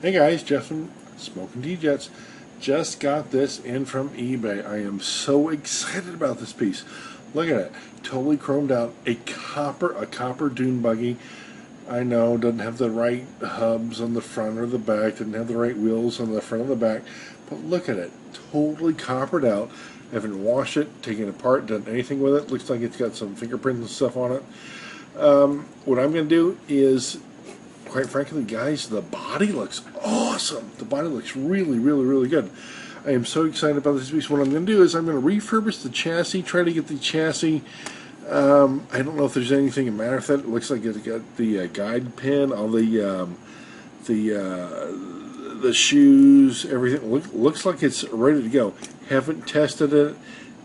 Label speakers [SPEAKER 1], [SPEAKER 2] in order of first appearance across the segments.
[SPEAKER 1] Hey guys, Jeff from Smoking T-Jets. Just got this in from eBay. I am so excited about this piece. Look at it. Totally chromed out. A copper Dune buggy. I know, doesn't have the right hubs on the front or the back, doesn't have the right wheels on the front or the back, but look at it. Totally coppered out. I haven't washed it, taken it apart, done anything with it. Looks like it's got some fingerprints and stuff on it. What I'm going to do is, quite frankly, guys, the body looks awesome. The body looks really, really, really good. I am so excited about this piece. What I'm going to do is I'm going to refurbish the chassis, try to get the chassis. I don't know if there's anything the matter with that. It looks like it's got the guide pin, all the shoes, everything. Looks like it's ready to go. Haven't tested it.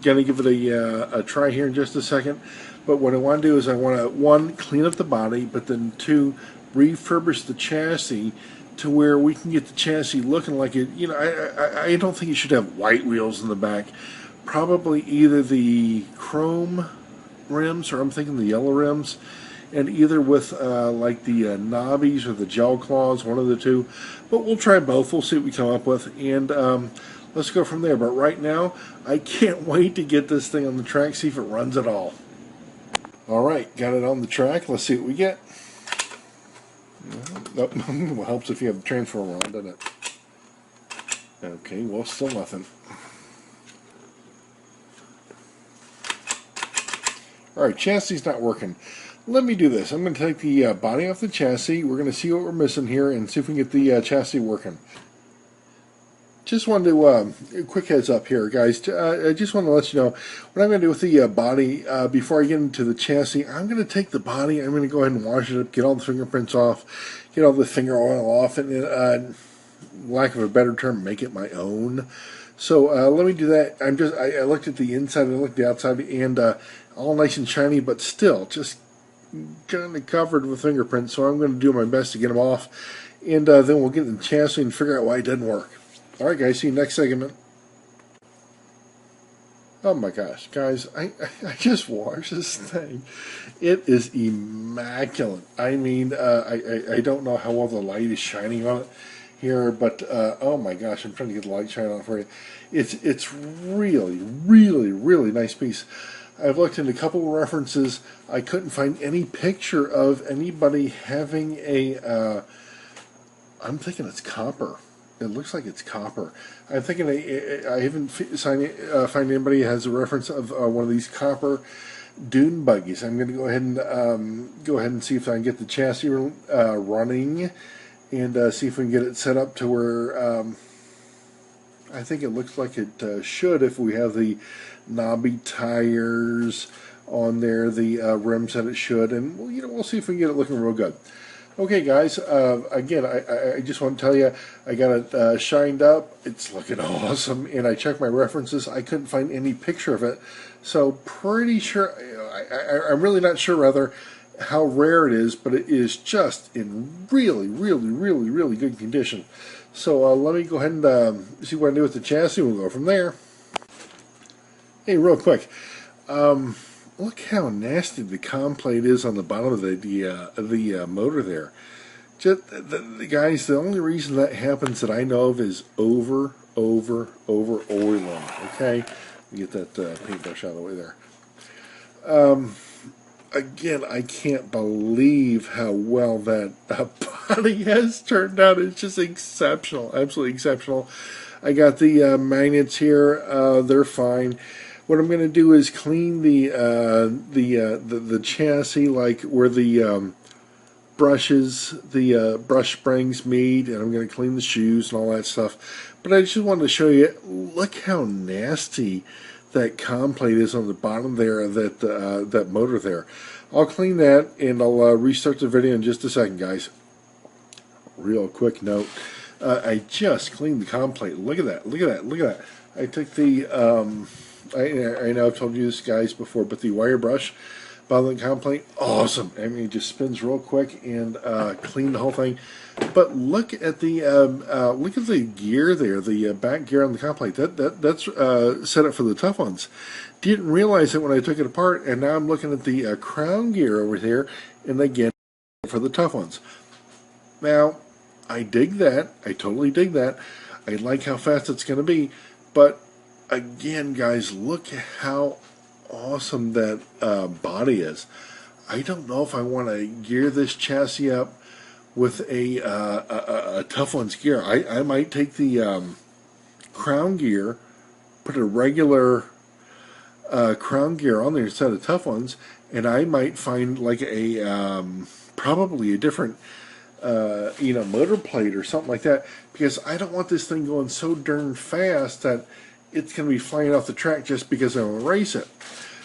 [SPEAKER 1] Gonna give it a try here in just a second. But what I want to do is I want to, one, clean up the body, but then two, refurbish the chassis to where we can get the chassis looking like it. You know, I don't think it should have white wheels in the back. Probably either the chrome rims, or I'm thinking the yellow rims, and either with like the knobbies or the gel claws, one of the two. But we'll try both. We'll see what we come up with, and let's go from there. But right now, I can't wait to get this thing on the track, see if it runs at all. All right, got it on the track. Let's see what we get. Nope. Well, helps if you have the transformer on, doesn't it? Okay, well, still nothing. Alright, chassis's not working. Let me do this. I'm going to take the body off the chassis. We're going to see what we're missing here and see if we can get the chassis working. Just wanted to, quick heads up here, guys. I just want to let you know what I'm going to do with the body before I get into the chassis. I'm going to take the body, I'm going to go ahead and wash it up, get all the fingerprints off, get all the finger oil off, and lack of a better term, make it my own. So let me do that. I looked at the inside, I looked at the outside, and all nice and shiny, but still just kind of covered with fingerprints. So I'm going to do my best to get them off, and then we'll get in the chassis and figure out why it doesn't work. All right, guys. See you next segment. Oh my gosh, guys! I just washed this thing. It is immaculate. I mean, I don't know how well the light is shining on it here, but oh my gosh, I'm trying to get the light shining on it for you. It's really, really, really nice piece. I've looked into a couple of references. I couldn't find any picture of anybody having a. I'm thinking it's copper. It looks like it's copper. I'm thinking I haven't find anybody who has a reference of one of these copper Dune buggies. I'm going to go ahead and see if I can get the chassis running, and see if we can get it set up to where I think it looks like it should if we have the knobby tires on there, the rims that it should, and we'll see if we can get it looking real good. Okay, guys, again, I just want to tell you, I got it shined up. It's looking awesome, and I checked my references. I couldn't find any picture of it, so pretty sure, I'm really not sure, rather, how rare it is, but it is just in really, really, really, really good condition. So let me go ahead and see what I do with the chassis. We'll go from there. Hey, real quick. Look how nasty the com plate is on the bottom of the motor there. Just guys, the only reason that happens that I know of is over oiling. Okay, get that paintbrush out of the way there. Again, I can't believe how well that body has turned out. It's just exceptional, absolutely exceptional. I got the magnets here; they're fine. What I'm going to do is clean the chassis, like where the brushes, the brush springs meet, and I'm going to clean the shoes and all that stuff. But I just wanted to show you, look how nasty that com plate is on the bottom there, that motor there. I'll clean that, and I'll restart the video in just a second, guys. Real quick note, I just cleaned the com plate. Look at that, look at that, look at that. I took the I know I've told you this, guys, before, but the wire brush bottom com plate, awesome. I mean, it just spins real quick and clean the whole thing. But look at the gear there, the back gear on the com plate. That's set up for the tough ones. Didn't realize it when I took it apart, and now I'm looking at the crown gear over here, and again for the tough ones. Now, I dig that. I totally dig that. I like how fast it's going to be. But again, guys, look at how awesome that body is. I don't know if I want to gear this chassis up with a Tough Ones gear. I might take the crown gear, put a regular crown gear on there instead of Tough Ones, and I might find like a probably a different motor plate or something like that, because I don't want this thing going so darn fast that it's going to be flying off the track just because I want to race it.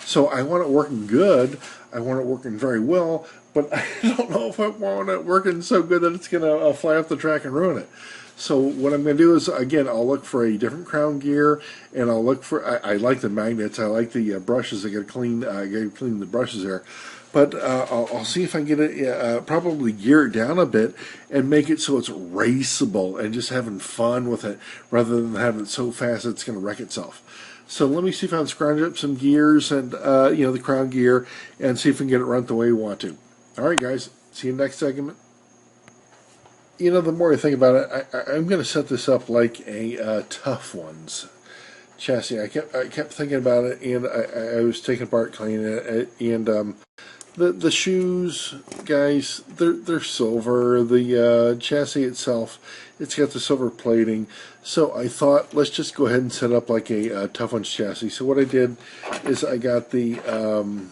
[SPEAKER 1] So I want it working good. I want it working very well, but I don't know if I want it working so good that it's going to fly off the track and ruin it. So what I'm going to do is, again, I'll look for a different crown gear, and I'll look for. I like the magnets. I like the brushes. I got to clean. I got to clean the brushes there. But I'll see if I can get it, probably gear it down a bit and make it so it's raceable and just having fun with it rather than having it so fast it's going to wreck itself. So let me see if I can scrounge up some gears and, the crown gear, and see if we can get it run the way we want to. All right, guys. See you next segment. The more I think about it, I'm going to set this up like a Tough Ones chassis. I kept thinking about it, and I was taking apart, cleaning it, and the shoes, guys, they're silver. The chassis itself, it's got the silver plating. So I thought, let's just go ahead and set up like a Tough Ones chassis. So what I did is I got the I'm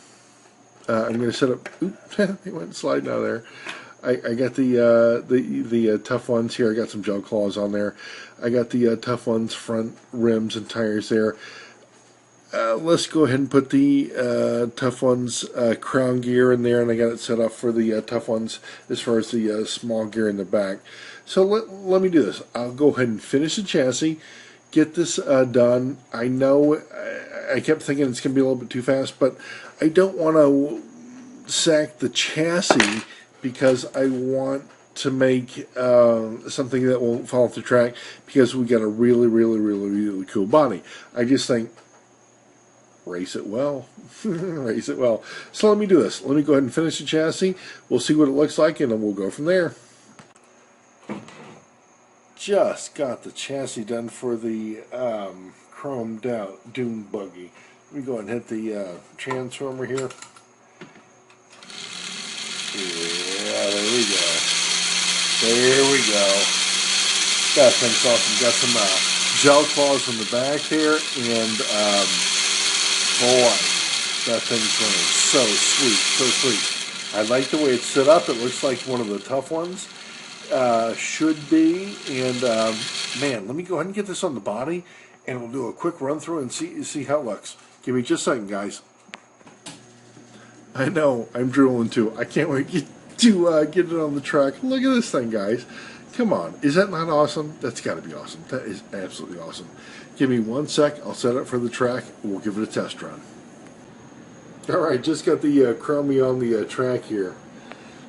[SPEAKER 1] going to set up. Oops, it went sliding out of there. I got the Tough Ones here. I got some gel claws on there. I got the Tough Ones front rims and tires there. Let's go ahead and put the Tough Ones crown gear in there, and I got it set up for the Tough Ones as far as the small gear in the back. So let me do this. I'll go ahead and finish the chassis, get this done. I know I kept thinking it's going to be a little bit too fast, but I don't want to sack the chassis because I want to make something that won't fall off the track, because we got a really, really, really, really cool body. I just think, race it well. Race it well. So let me do this. Let me go ahead and finish the chassis. We'll see what it looks like, and then we'll go from there. Just got the chassis done for the chromed out Dune Buggy. Let me go ahead and hit the transformer here. Yeah, there we go. There we go. That thing's awesome. Got some gel claws on the back there, and boy, that thing's running so sweet, so sweet. I like the way it's set up. It looks like one of the Tough Ones should be. And man, let me go ahead and get this on the body, and we'll do a quick run through and see how it looks. Give me just a second, guys. I know, I'm drooling too. I can't wait to get it on the track. Look at this thing, guys. Come on. Is that not awesome? That's got to be awesome. That is absolutely awesome. Give me 1 sec. I'll set it for the track. We'll give it a test run. All right, just got the chromie on the track here.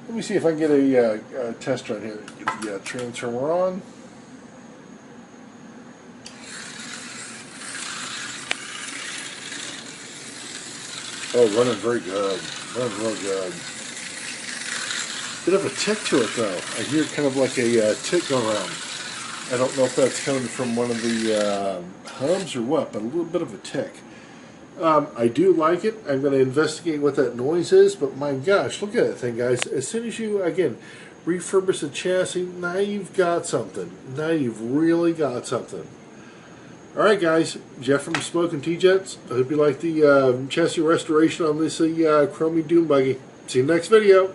[SPEAKER 1] Let me see if I can get a test run here. Get the transformer on. Oh, running very good. Running real good. Bit of a tick to it, though. I hear kind of like a tick going around. I don't know if that's coming from one of the hums or what, but a little bit of a tick. I do like it. I'm going to investigate what that noise is, but my gosh, look at that thing, guys. As soon as you, again, refurbish the chassis, now you've got something. Now you've really got something. Alright, guys, Jeff from Smoking T-Jets. I hope you like the chassis restoration on this Chromie Dune Buggy. See you next video.